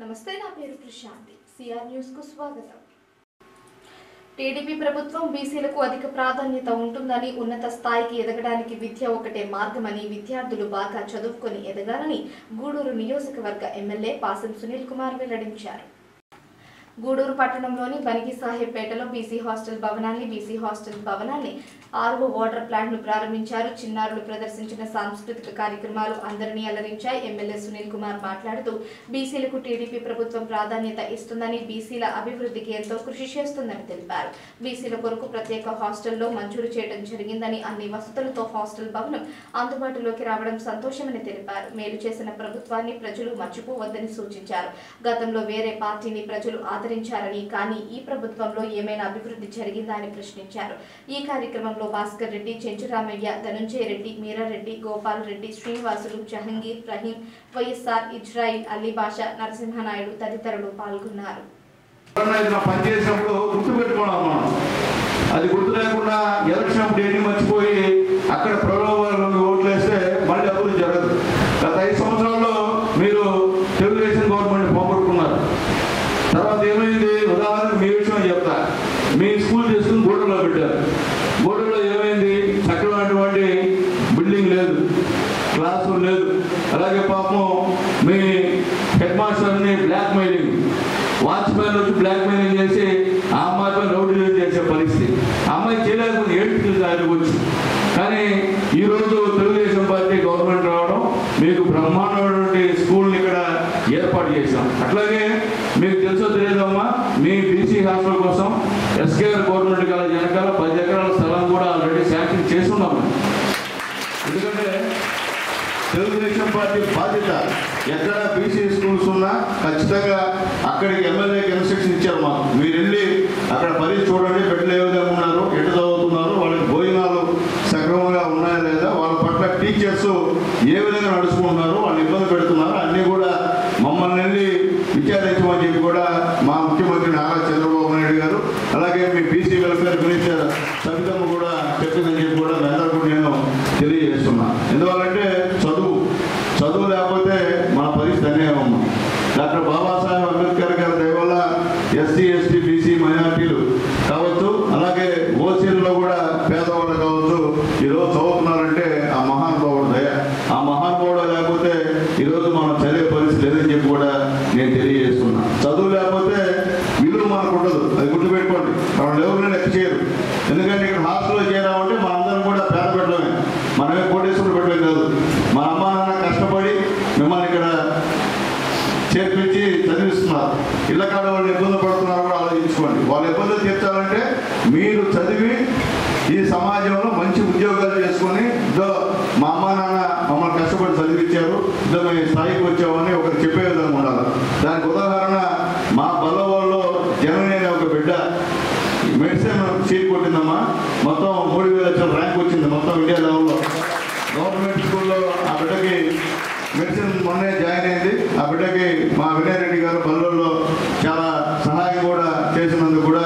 నమస్తే, నా పేరు ప్రశాంతి. సిఆర్ న్యూస్ కు స్వాగతం. టీడీపీ ప్రభుత్వం బీసీలకు అధిక ప్రాధాన్యత ఉంటుందని, ఉన్నత స్థాయికి ఎదగడానికి విద్య ఒకటే మార్గమని, విద్యార్థులు బాగా చదువుకొని ఎదగాలని గూడూరు నియోజకవర్గ ఎమ్మెల్యే పాసం సునీల్ కుమార్ వెల్లడించారు. గూడూరు పట్టణంలోని బనిగి సాహెబ్పేటలో బీసీ హాస్టల్ భవనాన్ని ఆర్వో వాటర్ ప్లాంట్ ను ప్రారంభించారు. చిన్నారులు ప్రదర్శించిన సాంస్కృతిక కార్యక్రమాలు అందరినీ అలరించాయి. ఎమ్మెల్యే సునీల్ కుమార్ మాట్లాడుతూ బీసీలకు టీడీపీ ప్రభుత్వం ప్రాధాన్యత ఇస్తుందని, బీసీల అభివృద్ధికి ఎంతో కృషి చేస్తుందని తెలిపారు. బీసీల కొరకు ప్రత్యేక హాస్టల్లో మంజూరు చేయడం జరిగిందని, అన్ని వసతులతో హాస్టల్ భవనం అందుబాటులోకి రావడం సంతోషమని తెలిపారు. మేలు చేసిన ప్రభుత్వాన్ని ప్రజలు మర్చిపోవద్దని సూచించారు. గతంలో వేరే పార్టీని ప్రజలు ఆదరించారని, కానీ ఈ ప్రభుత్వంలో ఏమైనా అభివృద్ధి జరిగిందా అని ప్రశ్నించారు. ఈ కార్యక్రమంలో భాస్కర్ రెడ్డి, చెంచురామయ్య, ధనుంజయ రెడ్డి, మీరారెడ్డి, గోపాల్ రెడ్డి, శ్రీనివాసులు, జహంగీర్, రహీం, వైఎస్ఆర్, ఇజ్రాయిల్, అలీ బాషా, నరసింహనాయుడు తదితరులు పాల్గొన్నారు. అది గుర్తు లేకుండా ఎలక్షన్ డేట్ని మర్చిపోయి అక్కడ ప్రలోభాలను ఓట్లేస్తే మళ్ళీ అభివృద్ధి జరగదు. గత 5 సంవత్సరాల్లో మీరు తెలుగుదేశం గవర్నమెంట్ పోగొట్టుకున్నారు. తర్వాత ఏమైంది? ఉదాహరణకు మీ విషయం చెప్తా. మీ స్కూల్ చేసుకుని గూడూరులో పెట్టారు. గూడూరులో ఏమైంది? చక్కనటువంటి బిల్డింగ్ లేదు, క్లాస్ రూమ్ లేదు. అలాగే పాపం మీ హెడ్ మాస్టర్ని బ్లాక్ మెయిలింగ్, వాచ్మెన్ వచ్చి బ్లాక్ మెయిలింగ్ చేసి ఆ అమ్మాయిపై రౌడీలు చేసే పరిస్థితి. ఆ అమ్మాయి చేయలేకపోతే ఏడుకి వచ్చి. కానీ ఈరోజు తెలుగుదేశం పార్టీ గవర్నమెంట్ రావడం, మీకు బ్రహ్మాండమైనటువంటి స్కూల్ని ఇక్కడ ఏర్పాటు చేశాం. అట్లాగే మీకు తెలుసో తెలియదమ్మా, మీ బీసీ హాస్టల్ కోసం ఎస్కేఆర్ గవర్నమెంట్ కాలేజ్ వెనకాల 10 ఎకరాల స్థలం కూడా ఆల్రెడీ శాంక్షన్ చేస్తున్నాము. ఎందుకంటే తెలుగుదేశం పార్టీ బాధ్యత, ఎక్కడ బీసీ స్కూల్స్ ఉన్నా ఖచ్చితంగా అక్కడికి ఎమ్మెల్యేకి ఇన్స్ట్రక్షన్ ఇచ్చారు మాకు. మీరు వెళ్ళి అక్కడ పరిస్థితి చూడండి, బిడ్డలు ఏ విధంగా ఉన్నారు, ఎటు చదువుతున్నారు, వాళ్ళకి భోజనాలు సక్రమంగా ఉన్నాయా లేదా, వాళ్ళ పట్ల టీచర్స్ ఏ విధంగా నడుచుకుంటున్నారు, వాళ్ళు ఇబ్బంది పెడుతున్నారు, అన్నీ కూడా మమ్మల్ని వెళ్ళి విచారించమని చెప్పి కూడా మా ముఖ్యమంత్రి నారా చంద్రబాబు నాయుడు గారు, అలాగే మీ బీసీ వెల్ఫేర్ మినిస్టర్ సబితమ్మ కూడా చెప్పిందని చెప్పి కూడా అందరికీ నేను తెలియజేస్తున్నా. ఎందువల్లంటే చదువు లేకపోతే మన పరిస్థితి అనేవం. డాక్టర్ బాబాసాహెబ్ అంబేద్కర్ గారి దయ వల్ల ఎస్సీ, ఎస్టీ, బీసీ మైనార్టీలు కావచ్చు, అలాగే ఓసీలలో కూడా పేదవాళ్ళు కావచ్చు, ఈరోజు చదువుతున్నారంటే ఆ మహానుభావుడు దయ. ఆ మహానుభావుడు లేకపోతే ఈరోజు మనం చదివే పరిస్థితి లేదని చెప్పి కూడా నేను తెలియజేస్తున్నా. చదువు లేకపోతే విలువ మనకు ఉండదు, అది గుర్తుపెట్టుకోండి. మనం ఎవరిని లెక్క చేయరు. ఎందుకంటే ఇక్కడ హాస్టల్లో చేరామంటే మనందరం కూడా పేద పెట్టడమే, మనమే కోటేశ్వరులు పెట్టడం కాదు. మా అమ్మ నాన్న కష్టపడి మిమ్మల్ని ఇక్కడ చేర్పించి చదివిస్తున్నారు. ఇళ్ళ కాడ వాళ్ళు ఇబ్బంది పడుతున్నారు కూడా ఆలోచించుకోండి. వాళ్ళ ఇబ్బందులు తీర్చాలంటే మీరు చదివి ఈ సమాజంలో మంచి ఉద్యోగాలు చేసుకొని, ఇదో మా అమ్మ నాన్న మమ్మల్ని కష్టపడి చదివించారు, ఇదో మేము స్థాయికి వచ్చామని ఒకరు చెప్పే విధంగా ఉండాలి. దానికి ఉదాహరణ మా బల్లవాళ్ళలో జనని ఒక బిడ్డ మెడిసిన్ సీట్ కొట్టిందమ్మా. మొత్తం 3000 ర్యాంక్ వచ్చింది మొత్తం ఇండియా లెవెల్లో. గవర్నమెంట్ స్కూల్లో ఆ బిడ్డకి మెడిసిన్ మొన్నే జాయిన్ అయింది. ఆ బిడ్డకి మా వినయరెడ్డి గారు బల్లూరులో చాలా సహాయం కూడా చేసినందుకు కూడా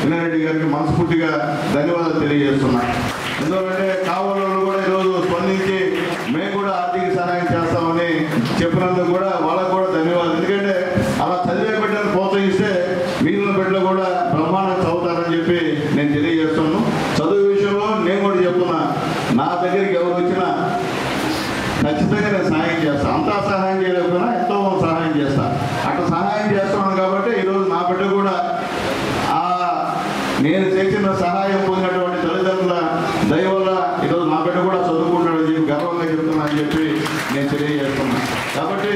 వినయరెడ్డి గారికి మనస్ఫూర్తిగా ధన్యవాదాలు తెలియజేస్తున్నా. ఎందుకంటే కావాలలో కూడా ఈరోజు స్పందించి మేము కూడా ఆర్థిక సహాయం చేస్తామని చెప్పినందుకు కూడా వాళ్ళకు కూడా ధన్యవాదాలు. ఎందుకంటే అలా చదివే బిడ్డను ప్రోత్సహిస్తే మిగిలిన బిడ్డలు కూడా బ్రహ్మాండంగా చదువుతారని చెప్పి నేను తెలియజేస్తున్నాను. చదువు విషయంలో నేను కూడా చెప్తున్నా, నా దగ్గరికి ఎవరు వచ్చినా ఖచ్చితంగా నేను సహాయం చేస్తాను. అంతా సహాయం చేయలేకపోయినా ఎంతో సహాయం చేస్తాను. అట్లా సహాయం చేస్తున్నాను కాబట్టి ఈరోజు నా బిడ్డ కూడా నేను చేసిన సహాయం పొందినటువంటి తల్లిదండ్రుల దయ వల్ల ఈరోజు నా బిడ్డ కూడా చదువుకుంటాడని చెప్పి గర్వంగా చెప్తున్నానని చెప్పి నేను తెలియజేస్తున్నాను. కాబట్టి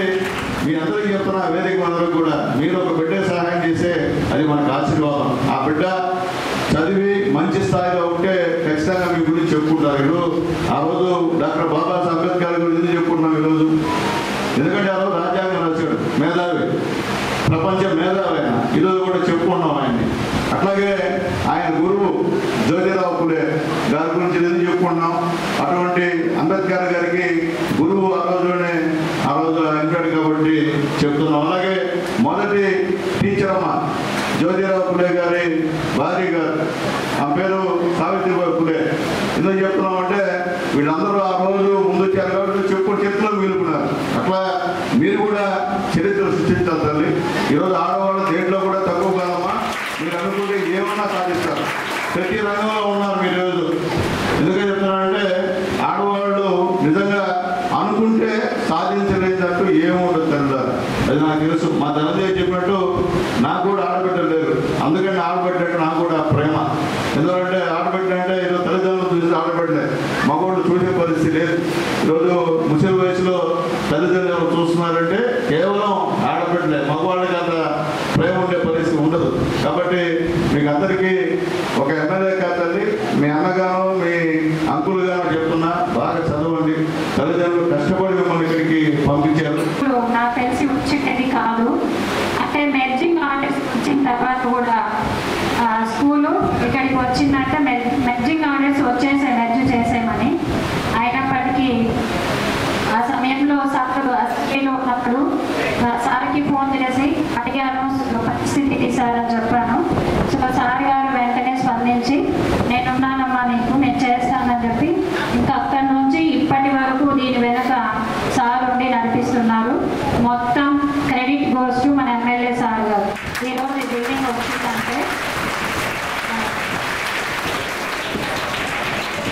మీ అందరికీ చెప్తున్నా, వేదిక అందరికీ కూడా మీరు ఒక బిడ్డ సహాయం చేస్తే అది మనకు ఆశీర్వాదం. ఆ బిడ్డ చదివి మంచి స్థాయిలో ఉంటే ఖచ్చితంగా మీ గురించి చెప్పుకుంటారు. ఈరోజు ఆ రోజు డాక్టర్ బాబాసాహెబ్ అంబేద్కర్ గురించి ఎందుకు చెప్పుకుంటున్నాం ఈరోజు? ఎందుకంటే ఆ రోజు రాజ్యాంగం రాశాడు, మేధావి, ప్రపంచ మేధావి ఆయన. ఈరోజు కూడా చెప్పుకుంటున్నాం ఆయన్ని. అట్లాగే ఆయన గురువు జ్యోతిరావు ఫులే గారి గురించి ఎందుకు చెప్పుకుంటున్నాం? అటువంటి అంబేద్కర్ గారికి గురువు ఆ రోజు అంటాడు కాబట్టి చెప్తున్నాం. అలాగే మొదటి టీచర్ అమ్మ జ్యోతిరావు ఫులే గారి భార్య గారు, ఆ పేరు సావిత్రిబాయి ఫులే. ఎందుకు చెప్తున్నామంటే వీళ్ళందరూ ఆ రోజు ముందు వచ్చారు కాబట్టి చెప్పులు మిగులుకున్నారు. అట్లా మీరు కూడా చరిత్ర సృష్టించాలి తల్లి. ఈరోజు ఆడవాళ్ళు దేంట్లో కూడా తక్కువ కాదమ్మా. మీరు అనుకుంటే ఏమన్నా సాధిస్తారు. ప్రతి రంగంలో ఉన్నారు మీరు ఈరోజు. ఎందుకని చెప్తున్నానంటే ఆడవాళ్ళు నిజంగా అనుకుంటే సాధించలేదంటూ ఏముండదు తల్లిదారు. అది నాకు తెలుసు. మా ధనంజయ చెప్పినట్టు నాకు కూడా ఆడబిడ్డలు లేరు. అందుకని ఆడబిడ్డ అంటే నాకు కూడా ప్రేమ. ఎందుకంటే ఆడబిడ్డ అంటే ఈరోజు తల్లిదండ్రులు చూసి ఆడబిడ్డలే, మగవాళ్ళు చూసే పరిస్థితి లేదు. ఈరోజు ముసలి వయసులో తల్లిదండ్రులు చూస్తున్నారంటే కేవలం ఆడబిడ్డలే, మగవాళ్ళకి అంత ప్రేమ ఉండే పరిస్థితి ఉండదు. కాబట్టి మీకు అందరికీ ఒక ఎమ్మెల్యే కాదండి, మీ అన్నగాను మీ అంకుల్ గాను చెప్తున్నా, బాగా చదవండి. తల్లిదండ్రులు కష్టపడి మిమ్మల్ని ఇక్కడికి పంపించారు. నాకు తెలిసి వచ్చేది కాదు. అంటే మెర్జింగ్ ఆర్డర్స్ వచ్చిన తర్వాత కూడా స్కూలు ఇక్కడికి వచ్చిందంటే మెర్జింగ్ ఆర్డర్స్ వచ్చేసాయి, మెర్జ్ చేసామని. అయినప్పటికీ ఆ సమయంలో సార్లు అసెంబ్లీలో ఉన్నప్పుడు సార్కి ఫోన్ చేసి అడిగాను, పరిస్థితి సార్ అని చెప్పాను. సో సార్ గారు వెంటనే స్పందించి నేనున్నానమ్మా నీకు, నేను చేస్తానని చెప్పి ఇంకా అక్కడి నుంచి ఇప్పటి వరకు దీని వెనక సార్ ఉండి నడిపిస్తున్నారు. మొత్తం క్రెడిట్ గోస్ టు మన ఎమ్మెల్యే సార్ గారు. ఈరోజు ఈ బిల్డింగ్ వచ్చిందంటే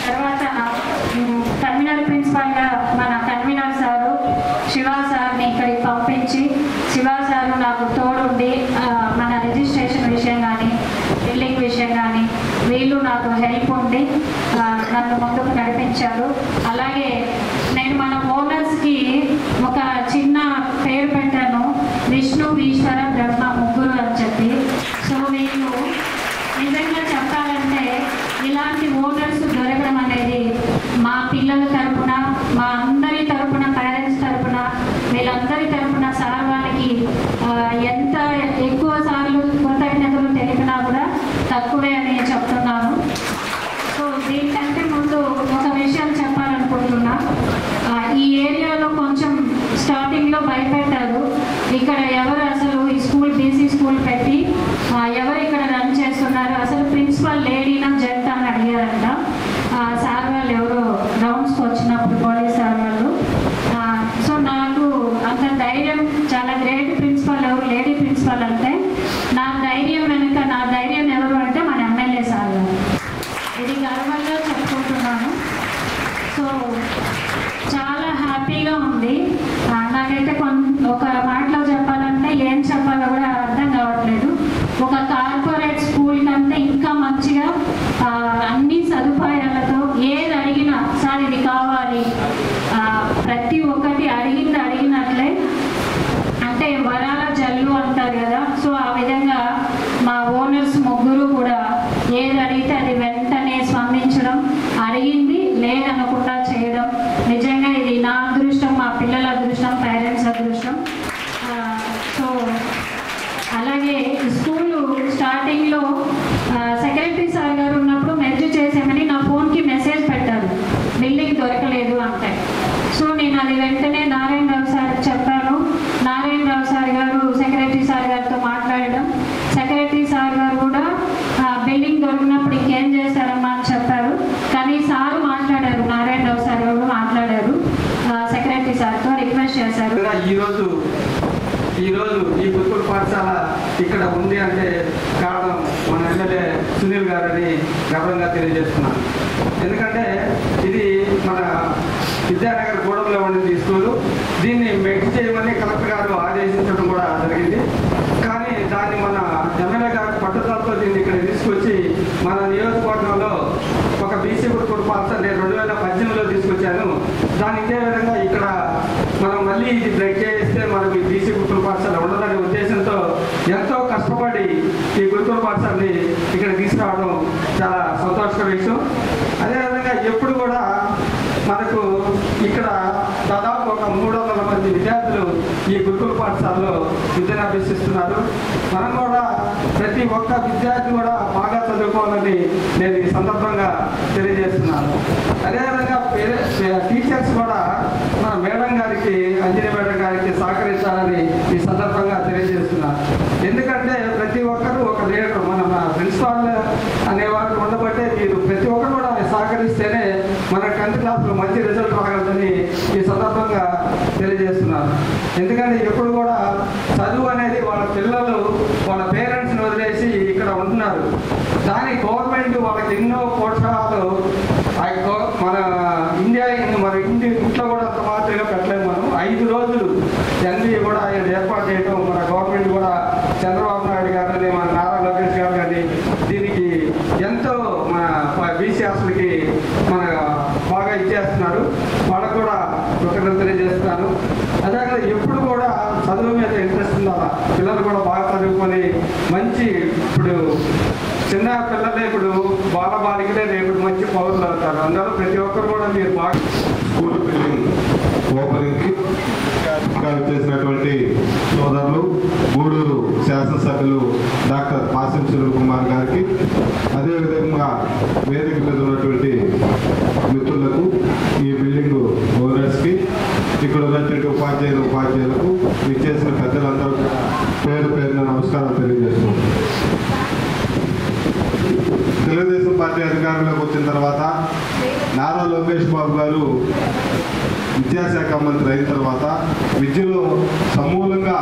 తర్వాత టర్మినల్ ప్రిన్సిపాల్గా మన కన్వీనర్ సారు శివ సార్ని ఇక్కడికి పంపించి శివ సారు నాకు తోడుండి మన రిజిస్ట్రేషన్ విషయం కానీ బిల్డింగ్ విషయం కానీ వీళ్ళు నాకు హెల్ప్ ఉండి నన్ను ముందుకు నడిపించారు. అలాగే నేను మన ఓనర్స్కి ఒక చిన్న పేరు పెట్టాను, విష్ణు ఈశ్వర బ్రహ్మ ముగ్గురు అని చెప్పి. సో వీళ్ళు నిజంగా చెప్పాలంటే ఇలాంటి ఓనర్స్ దొరకడం అనేది మా పిల్లల తరపున, మా అందరి తరపున, పేరెంట్స్ తరపున, వీళ్ళందరి తరపున సార్ వాళ్ళకి ఎంత ఎక్కువ సార్లు కృతజ్ఞతలు తెలిపినా కూడా తక్కువే అని చెప్తున్నాను. సో దీనికంటే ముందు ఒక విషయం చెప్పాలనుకుంటున్నా. ఈ ఏరియాలో కొంచెం స్టార్టింగ్లో భయపెట్టారు. ఇక్కడ ఎవరు అసలు ఈ స్కూల్ బీసీ స్కూల్ పెట్టి ఎవరు ఇక్కడ రన్ చేస్తున్నారు, అసలు ప్రిన్సిపల్ లేడీనా జెంట్ అని అడిగారంట సార్ వాళ్ళు ఎవరో రౌండ్స్కి వచ్చినప్పుడు, పోలీస్ సార్ వాళ్ళు. సో నాకు అంత ధైర్యం, చాలా గ్రేట్ ప్రిన్సిపల్ ఎవరు లేడీ ప్రిన్సిపల్ అంటే నా ధైర్యం వెనుక నా ధైర్యం ఎవరు అంటే మన ఎమ్మెల్యే సార్ గారు. ఇది గర్వంగా చెప్పుకుంటున్నాను. సో చాలా హ్యాపీగా ఉంది. నాకైతే ఒక మాటలో చెప్పాలంటే ఏం చెప్పాలో కూడా అర్థం కావట్లేదు. ఒక కార్పొరేట్ స్కూల్ కంటే ఇంకా మంచిగా అన్ని సదుపాయాలతో ఏది అడిగినా సార్ ఇది కావాలి, ప్రతి ఒక్కటి అడిగినట్లే, అంటే వరాల జల్లు అంటారు కదా. సో ఆ విధంగా మా ఓనర్స్ ముగ్గురు కూడా ఏది అడిగితే అది వెంటనే స్పందించడం, అడిగింది లేదనకుండా చేయడం. నిజంగా ఇది నా అదృష్టం, మా పిల్లల అదృష్టం, పేరెంట్స్ అదృష్టం. సో అలాగే స్కూలు స్టార్టింగ్లో సెక్రటరీ సార్ గారు ఉన్నప్పుడు మెర్జ్ చేసామని నా ఫోన్కి మెసేజ్ పెట్టారు, బిల్డింగ్ దొరకలేదు అంటే. సో నేను అది వెంటనే నారాయణరావు సార్ చెప్పాను. నారాయణరావు సార్ గారు సెక్రటరీ సార్ గారితో మాట్లాడడం, సెక్రటరీ సార్ గారు కూడా బిల్డింగ్ దొరికినప్పుడు ఇంకేం చేస్తారమ్మా అని చెప్పారు. కానీ సార్ మాట్లాడారు, నారాయణరావు సార్ గారు మాట్లాడారు, సెక్రటరీ సార్తో రిక్వెస్ట్ చేశారు. ఈరోజు ఈ గురుకుల పాఠశాల ఇక్కడ ఉంది అంటే కారణం మన ఎమ్మెల్యే సునీల్ గారని గర్వంగా తెలియజేస్తున్నాను. ఎందుకంటే ఇది మన విద్యానగర్ గూడెంలో ఉండింది ఈ స్కూలు. దీన్ని మెర్జ్ చేయమని కలెక్టర్ గారు ఆదేశించడం కూడా జరిగింది. కానీ దాన్ని మన ఎమ్మెల్యే గారి పట్టుదలతో దీన్ని ఇక్కడ తీసుకొచ్చి మన నియోజకవర్గంలో ఒక బీసీ గురుకుల పాఠశాల నేను 2018లో తీసుకొచ్చాను. దాని ఇదే విధంగా ఇక్కడ మనం మళ్ళీ ఇది బ్రేక్ చేస్తే మనకి బీసీ గురుకుల పాఠశాల ఉండదనే ఉద్దేశంతో ఎంతో కష్టపడి ఈ గురుకుల పాఠశాలని ఇక్కడ తీసుకురావడం చాలా సంతోషకర విషయం. అదేవిధంగా ఎప్పుడు కూడా మనకు ఇక్కడ దాదాపు ఒక 300 మంది విద్యార్థులు ఈ గురుకుల పాఠశాలలో విద్యను అభ్యసిస్తున్నారు. మనం కూడా ప్రతి ఒక్క విద్యార్థి కూడా బాగా చదువుకోవాలని నేను ఈ సందర్భంగా తెలియజేస్తున్నాను. అదేవిధంగా టీచర్స్ కూడా మన మేడం గారికి, అంజనీ మేడం గారికి సహకరించాలని ఈ సందర్భంగా తెలియజేస్తున్నాను. ఎందుకంటే ప్రతి ఒక్కరు ఒక లీడర్, మన ప్రిన్సిపాల్ అనేవాళ్ళు ఉండబట్టే మీరు ప్రతి ఒక్కరు కూడా సహకరిస్తేనే మన 10th క్లాస్లో మంచి రిజల్ట్ రాగలదని ఈ సందర్భంగా తెలియజేస్తున్నాను. ఎందుకంటే ఎప్పుడు కూడా చదువు అనేది వాళ్ళ పిల్లల చేస్తున్నారు. అదే ఎప్పుడు కూడా చదువు మీద ఇంట్రెస్ట్ ఉండాలి. పిల్లలు కూడా బాగా చదువుకొని మంచి ఇప్పుడు చిన్న పిల్లలే ఇప్పుడు బాలబాలికలే రేపు మంచి పౌరులు అవుతారు. అందరూ ప్రతి ఒక్కరు కూడా మీరు బాగా స్కూల్ బిల్డింగ్ ఓపెనింగ్కి చేసినటువంటి సోదరులు గూడూరు శాసనసభ్యులు డాక్టర్ మాసిం సునీల్ కుమార్ గారికి, అదేవిధంగా వేదిక మీద ఉన్నటువంటి మిత్రులకు, ఈ బిల్డింగ్ ఓనర్స్కి, ఇక్కడ ఉన్నటువంటి ఉపాధ్యాయులకు, ఇచ్చేసిన పెద్దలందరూ పేరు పేరున నమస్కారం తెలియజేస్తున్నాం. తెలుగుదేశం పార్టీ అధికారంలోకి వచ్చిన తర్వాత నారా లోకేష్ బాబు గారు విద్యాశాఖ మంత్రి అయిన తర్వాత విద్యలో సమూలంగా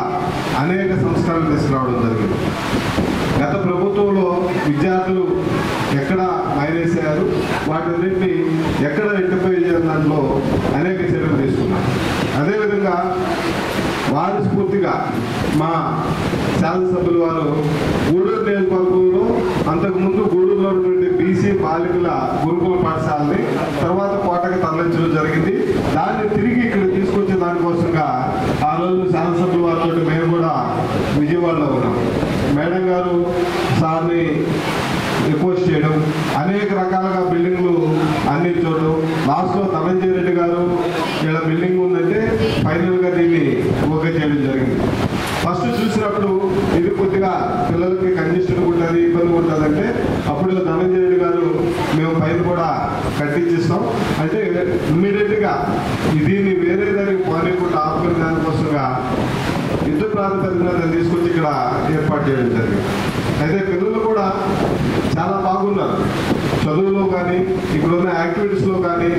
అనేక సంస్కరణలు తీసుకురావడం జరిగింది. గత ప్రభుత్వంలో విద్యార్థులు ఎక్కడ మైనస్ అయ్యారు, వాటన్నింటినీ ఎక్కడ రెక్టిఫై చేయడం దాంట్లో అనేక చర్యలు తీసుకున్నారు. అదేవిధంగా వారి స్ఫూర్తిగా మా శాసనసభ్యులు వారు గూడూరు నియోజకవర్గంలో అంతకుముందు గూడూరులో ఉన్నటువంటి బీసీ బాలికల గురుకుల పాఠశాలని తర్వాత కోటకి తరలించడం జరిగింది. దాన్ని తిరిగి ఇక్కడ తీసుకొచ్చే దానికోసంగా ఆ రోజు శాసనసభ్యుల వారితో మేము కూడా విజయవాడలో ఉన్నాం. మేడం గారు సార్ని రిక్వెస్ట్ చేయడం, అనేక రకాలుగా బిల్డింగ్లు అందించడం, లాస్ట్లో ధనంజయ రెడ్డి గారు ఇలా బిల్డింగ్ ఉందంటే ఫైనల్గా దీన్ని ఓకే చేయడం జరిగింది. ఫస్ట్ చూసినప్పుడు ఇది కొద్దిగా పిల్లలకి కంజెస్టెడ్ ఉంటుంది, ఇబ్బంది ఉంటుందంటే అప్పుడు ధనంజయ రెడ్డి గారు మేము పైన కూడా కట్టించిస్తాం అంటే ఇమ్మీడియట్గా దీన్ని వేరే దానికి పోనీకుండా ఆపుకునే దానికోసంగా యుద్ధ ప్రాతిపదికన తీసుకొచ్చి ఇక్కడ ఏర్పాటు చేయడం జరిగింది. అయితే పిల్లలు కూడా చాలా బాగున్నారు చదువులో కానీ, ఇక్కడున్న యాక్టివిటీస్లో కానీ.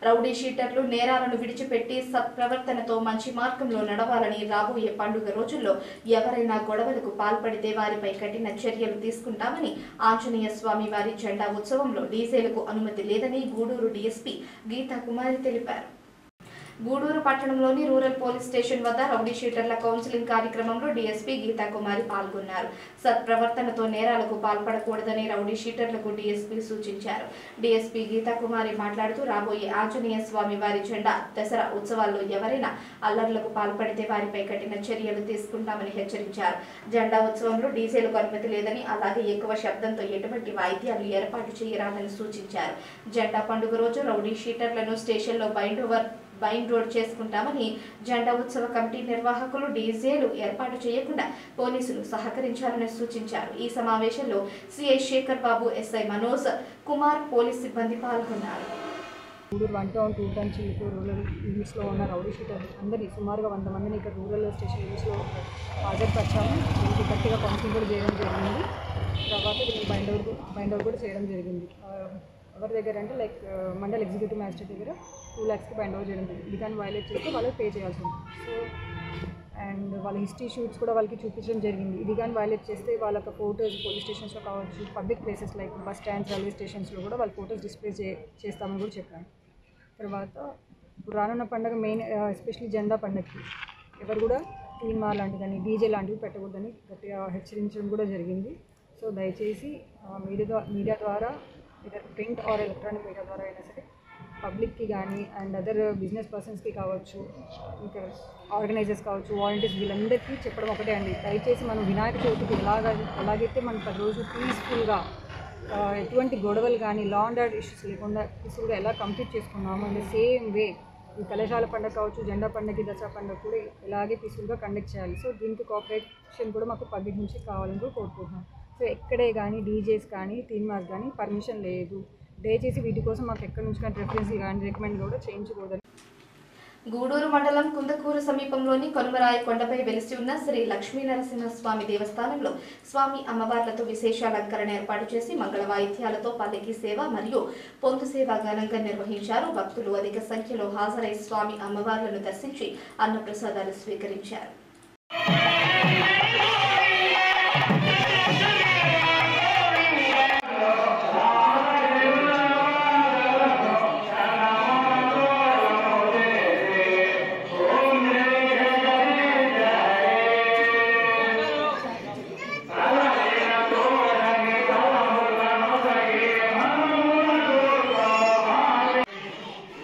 రౌడీ షీటర్లు నేరాలను విడిచిపెట్టి సత్ప్రవర్తనతో మంచి మార్గంలో నడవాలని, రాబోయే పండుగ రోజుల్లో ఎవరైనా గొడవలకు పాల్పడితే వారిపై కఠిన చర్యలు తీసుకుంటామని ఆంజనేయ స్వామి వారి జెండా ఉత్సవంలో డీజేలకు అనుమతి లేదని గూడూరు డీఎస్పీ గీతా కుమారి తెలిపారు. గూడూరు పట్టణంలోని రూరల్ పోలీస్ స్టేషన్ వద్ద రౌడీ షీటర్ల కౌన్సిలింగ్ కార్యక్రమంలో డీఎస్పీ గీతా కుమారి పాల్గొన్నారు. సత్ప్రవర్తనతో నేరాలకు పాల్పడకూడదని రౌడీ షీటర్లకు డీఎస్పీ సూచించారు. డీఎస్పీ గీతా కుమారి మాట్లాడుతూ రాబోయే ఆంజనేయ స్వామి వారి జెండా దసరా ఉత్సవాల్లో ఎవరైనా అల్లర్లకు పాల్పడితే వారిపై కఠిన చర్యలు తీసుకుంటామని హెచ్చరించారు. జెండా ఉత్సవంలో డీజేలకు అనుమతి లేదని, అలాగే ఎక్కువ శబ్దంతో ఎటువంటి వాయిద్యాలు ఏర్పాటు చేయరాదని సూచించారు. జెండా పండుగ రోజు రౌడీ షీటర్లను స్టేషన్లో బైండ్ రోడ్ చేసుకుంటామని, జెండా ఉత్సవ కమిటీ నిర్వాహకులు డీజేలు ఏర్పాటు చేయకుండా పోలీసులు సహకరించాలని సూచించారు. ఈ సమావేశంలో CI Shekhar Babu, SI Manoj Kumar, police సిబ్బంది పాల్గొన్నారు. Gudur 1 town 2 town Chilukuru rural యూనిట్స్లో ఉన్న రౌడీ షీటర్లు అందరినీ సుమారుగా 100 మందిని ఇక్కడ రూరల్ స్టేషన్ యూనిట్స్లో హాజరుపరిచాము. దీనికి గట్టిగా కౌన్సిలింగ్ కూడా చేయడం జరిగింది. తర్వాత దీనికి బైండ్ అవుట్ కూడా చేయడం జరిగింది. ఎవరి దగ్గర అంటే లైక్ మండల్ ఎగ్జిక్యూటివ్ మ్యాజిస్ట్రేట్ దగ్గర 2 lakhsకి బైండ్ అవుట్ చేయడం జరిగింది. ఇది కానీ వైలేట్ చేస్తే వాళ్ళకి పే చేయాల్సి ఉంటుంది. సో అండ్ వాళ్ళ హిస్టరీ షూట్స్ కూడా వాళ్ళకి చూపించడం జరిగింది. ఇది కానీ వైలేట్ చేస్తే వాళ్ళకి ఫోటోస్ పోలీస్ స్టేషన్స్లో కావచ్చు, public places like bus stands, railway స్టేషన్స్లో కూడా వాళ్ళ ఫోటోస్ డిస్ప్లే చేస్తామని కూడా చెప్పాను. తర్వాత ఇప్పుడు రానున్న పండుగ మెయిన్ ఎస్పెషల్లీ జెండా పండుగకి ఎవరు కూడా తీన్మా లాంటివి కానీ డీజే లాంటివి పెట్టకూడదని గట్టిగా హెచ్చరించడం కూడా జరిగింది. సో దయచేసి మీడియా ద్వారా ప్రింట్ ఆర్ ఎలక్ట్రానిక్ మీడియా ద్వారా అయినా సరే పబ్లిక్కి కానీ అండ్ అదర్ బిజినెస్ పర్సన్స్కి కావచ్చు, ఇంకా ఆర్గనైజర్స్ కావచ్చు, వాలంటీర్స్, వీళ్ళందరికీ చెప్పడం ఒకటే అండి. దయచేసి మనం వినాయక చవితికి ఎలాగైతే మనం 10 రోజులు పీస్ఫుల్గా ఎటువంటి గొడవలు కానీ లా అండ్ ఆర్డర్ ఇష్యూస్ లేకుండా పీస్ఫుల్గా ఎలా కంప్లీట్ చేసుకున్నాము అండ్ సేమ్ వే ఈ కళాశాల పండుగ కావచ్చు, జెండా పండుగకి, దసరా పండుగ కూడా ఇలాగే పీస్ఫుల్గా కండక్ట్ చేయాలి. సో దీనికి కోఆపరేషన్ కూడా మాకు పబ్లిక్ నుంచి కావాలని కూడా కోరుకుంటున్నాం. సో ఎక్కడే కానీ డీజేస్ కానీ తీన్మాస్ కానీ పర్మిషన్ లేదు. దయచేసి వీటి కోసం మాకు ఎక్కడి నుంచి కానీ రెఫరెన్స్ కానీ రికమెండ్ కూడా చేయించకూడదని. గూడూరు మండలం కుందకూరు సమీపంలోని కొనుమరాయి కొండపై వెలిసి ఉన్న శ్రీ లక్ష్మీ నరసింహస్వామి దేవస్థానంలో స్వామి అమ్మవార్లతో విశేష అలంకరణ ఏర్పాటు చేసి మంగళ వాయిద్యాలతో పల్లకి సేవ మరియు పొందు సేవ ఘనంగా నిర్వహించారు. భక్తులు అధిక సంఖ్యలో హాజరై స్వామి అమ్మవార్లను దర్శించి అన్నప్రసాదాలు స్వీకరించారు.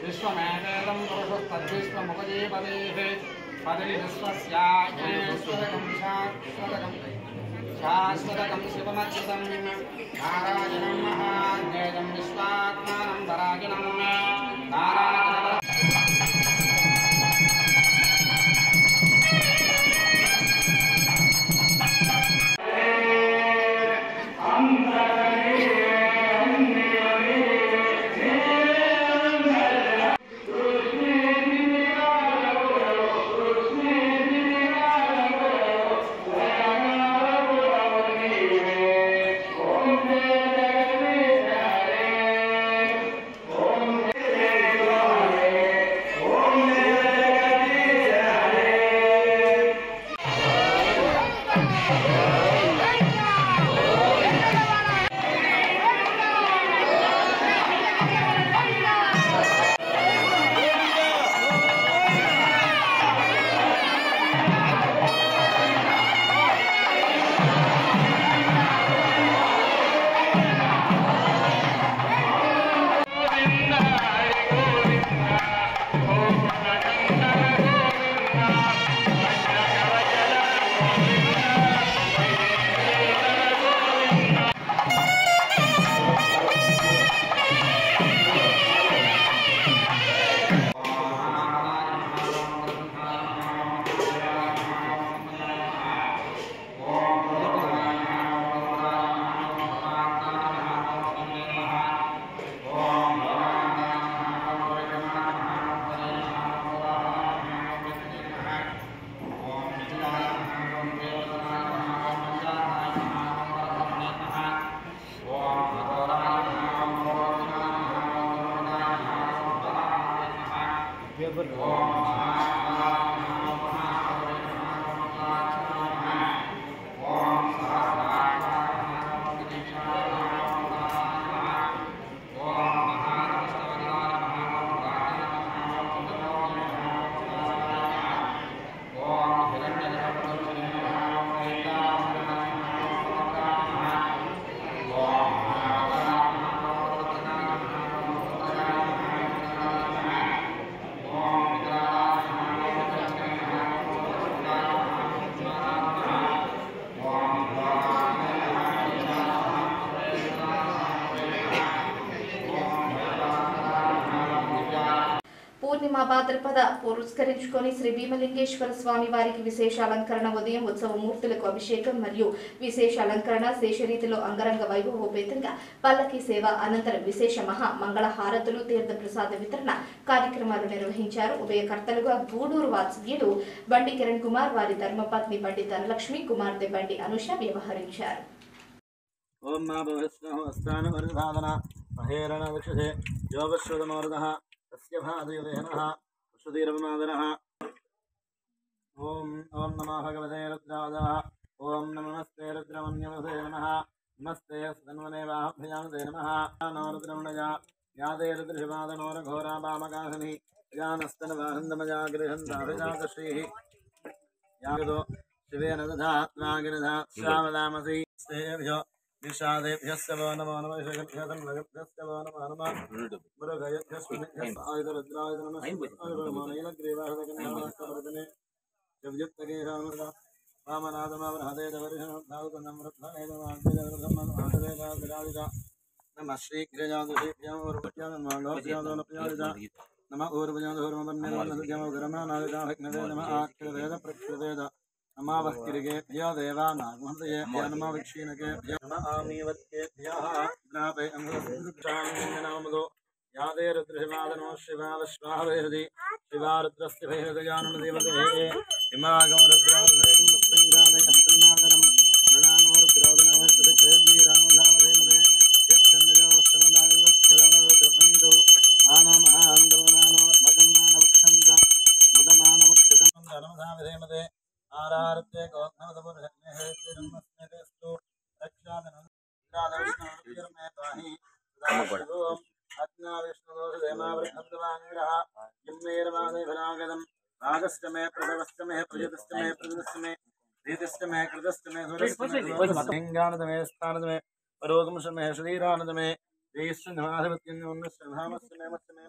విశ్వమేవేదం పురుషస్తద్విశ్వం शाश्वतकं शिवमच्युतं नारायणं महाज्ञेयं विश्वात्मानं वरागिनं नारायणं పూర్ణిమ భాద్రపద పురస్కరించుకొని శ్రీ భీమలింగేశ్వర స్వామి వారికి విశేష అలంకరణ, ఉదయం ఉత్సవ మూర్తులకు అభిషేకం మరియు విశేష అలంకరణ, శేషరీతిలో అంగరంగ వైభవోపేతంగా పల్లకి సేవ, అనంతరం విశేష మహా మంగళ హారతులు, తీర్థ ప్రసాద వితరణ కార్యక్రమాలు నిర్వహించారు. ఉభయకర్తలుగా గూడూరు వాత్సల్యులు బండి కిరణ్ కుమార్, వారి ధర్మపత్ని బండి ధనలక్ష్మి, కుమార్తె బండి అనుష వ్యవహరించారు. ఓం మా భవస్నాన వరదాన మహేరణ వక్షసే యోగశ్రుతమోరదః తస్య భాదయుదేనః వసుధీరవమాదనః. ఓం ఓం నమః భగవతే రుద్రాదాః. ఓం నమస్తే రుద్రమన్యవసే నమః. నమస్తే సన్వనేవాభ్యామతే నమః. నమరుద్రమణజా యాదే రుద్రశివాదనోరఘోరా వామకాహని యానస్తనవాహందమజాగృహంతాభిజాతశ్రీః యాగదో శివేన దధాత్మాగిరధా శ్రావదామసి సేభ్యో నిషాదేభ్యః సవో నమో నమః శగభ్యః నగభ్యః సవో నమో నమః గురుగయభ్యః స్మిభ్యః ఆయుధరుద్రాయుధ నమః ఆయుధమోనైలగ్రీవాహదకన్యామస్తవదనే జవ్యుక్తగేహామద వామనాదమావహదేదవర్షణోద్ధాగుతనమ్రత్ననేదమాద్యదవర్ధమ్మనమాదవేదాదిరాదిద నమః శ్రీగ్రజాదుషేభ్యాం ఊర్వజ్యానమాలోక్యాదోనప్యాదిద నమః ఊర్వజాదుహోర్మపన్నిర్వన్నసుజ్ఞమోగరమానాదిదాభిజ్ఞదే నమః ఆఖ్యవేద ప్రఖ్యవేద నమావః కిరిగేభ్యో దేవానాగమహృదయేభ్యో నమః ఆమీవత్యేభ్యः జ్ఞాపే అంగృక్షామింజనామదో యాదే రుద్రశివాదనో శివావశ్వాహవేహృది శివారుద్రస్య భేదయానుదేవతే ఇమాగం రుద్రావేదం ముస్లింగ్రామే అస్తనాదనం నడానో రుద్రాదనవస్తేద్వి రామధామధేమదే యచ్చందజో సమదాగస్తరమరుద్రపనీతో మానమహాంద్రవనానో భగమ్మానవక్షంత ముదమానవక్షతం ధర్మధామధేమదే ఆరారతే గోత్నవదపురహేత్రిరమస్మేతేస్తు రక్షాదనం రాధవిష్ణుర్మే పాహి సదాశివోం అజ్ఞావిష్ణుదోషదేమావృద్ధవాన్గ్రహ జిమ్మేరవాదే ఫలాగదం రాగస్తమే ప్రదవస్తమే ప్రజతస్తమే ప్రజతస్తమే రీతిస్తమే కృతస్తమే ధురస్తమే స్థానదమే పరోగంశమే శరీరానదమే జయశ్రీనివాధిపత్యం ధామస్తమే మస్తమే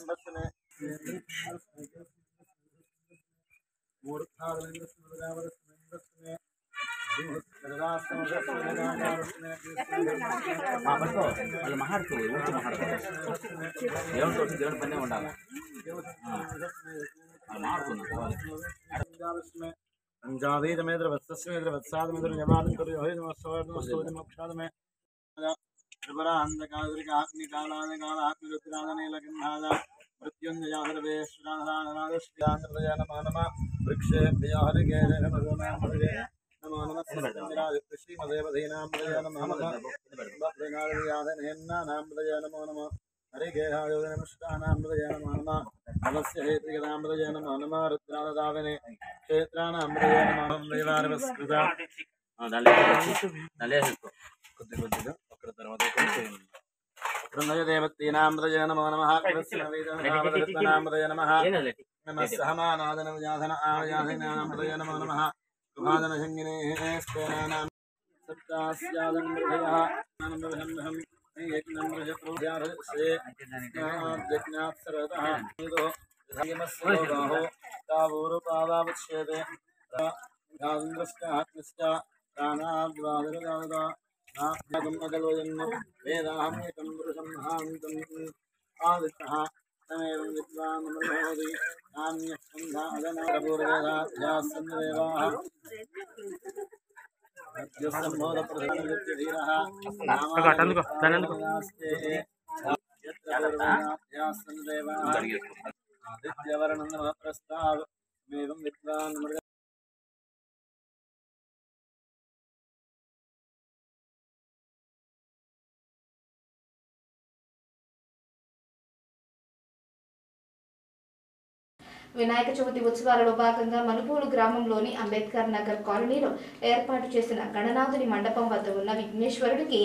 వినాయక చవితి ఉత్సవాలలో భాగంగా మనుబోలు గ్రామంలోని అంబేద్కర్ నగర్ కాలనీలో ఏర్పాటు చేసిన గణనాథుని మండపం వద్ద ఉన్న విఘ్నేశ్వరుడికి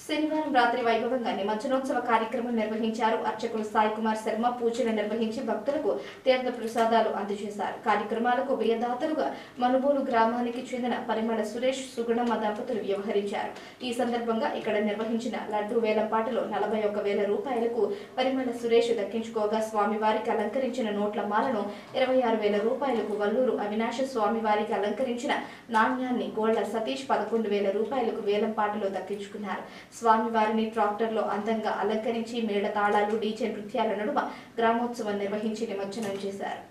శనివారం రాత్రి వైభవంగా నిమజ్జనోత్సవ కార్యక్రమం నిర్వహించారు. అర్చకులు సాయి కుమార్ శర్మ పూజలు నిర్వహించి భక్తులకు తీర్థ ప్రసాదాలు అందజేశారు. కార్యక్రమాలకు వ్యయదాతలుగా మనుబోలు గ్రామానికి చెందిన పరిమళ సురేష్ సుగుణమ్మ దంపతులు వ్యవహరించారు. ఈ సందర్భంగా ఇక్కడ నిర్వహించిన లడ్డూ వేలంపాటలో 41,000 రూపాయలకు పరిమళ సురేష్ దక్కించుకోగా స్వామివారికి అలంకరించిన నోట్ల మాలను 26,000 రూపాయలకు, వల్లూరు అవినాశ స్వామివారికి అలంకరించిన నాణ్యాన్ని గోళ్ల సతీష్ 11,000 రూపాయలకు వేలంపాటలో దక్కించుకున్నారు. స్వామివారిని ట్రాక్టర్లో అందంగా అలంకరించి మేళ తాళాలు, డీజే నృత్యాల నడుమ గ్రామోత్సవం నిర్వహించి నిమజ్జనం చేశారు.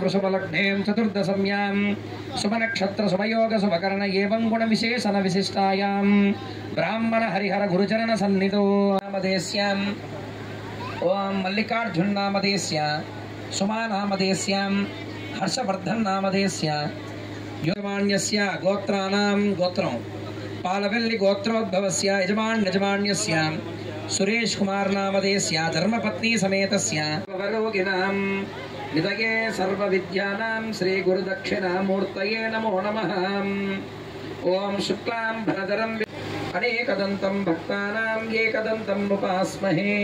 वृषभलग्नें चतुर्दशम्यां शुभनक्षत्र शुभयोग शुभकर्ण एवं गुण विशेषण विशिष्टायां ब्राह्मण हरिहर गुरुचरण सन्निधौ नामधेयस्यां ओम मल्लिकार्जुन नामधेयस्या सुमा नामधेयस्यां हर्षवर्धन नामधेयस्या यजमान्यस्य गोत्राणां गोत्रं पालवेल्ली गोत्रोद्भवस्य यजमान्यस्य सुरेश कुमार नामधेयस्या धर्मपत्नी समेतस्य वरोगिनां निधये सर्वविद्यानां श्री गुरुदक्षिणामूर्तये नमो नमः। ओम शुक्लां भरधरं अनेकदन्तं भक्तानां एकदन्तं उपास्महे।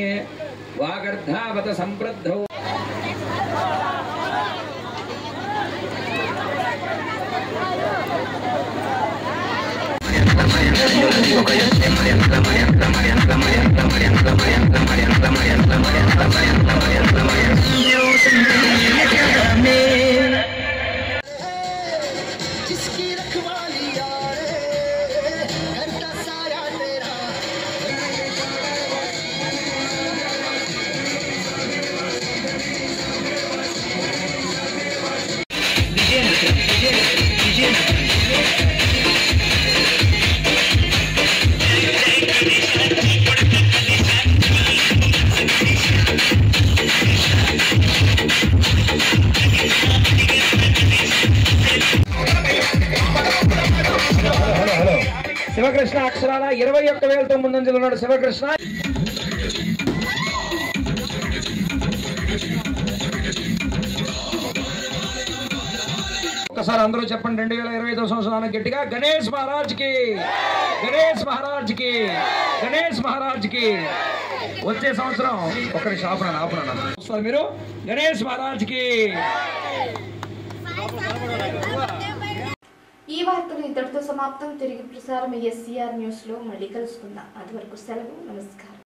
वागर्धावत संवृद्धौ శివకృష్ణ అక్షరాల 21,000తో ముందంజలో ఉన్నాడు శివకృష్ణ. ఒకసారి అందరూ చెప్పండి 2025వ సంవత్సరానికి గట్టిగా గణేష్ మహారాజ్ కి, గణేష్ మహారాజ్ కి, గణేష్ మహారాజ్ కి. వచ్చే సంవత్సరం ఒకరి ఆపణ మీరు గణేష్ మహారాజ్ కి. ఈ వార్తలు ఇంతటితో సమాప్తం. తిరిగి ప్రసారం SCR న్యూస్ లో మళ్ళీ కలుసుకుందాం. అది వరకు సెలవు. నమస్కారం.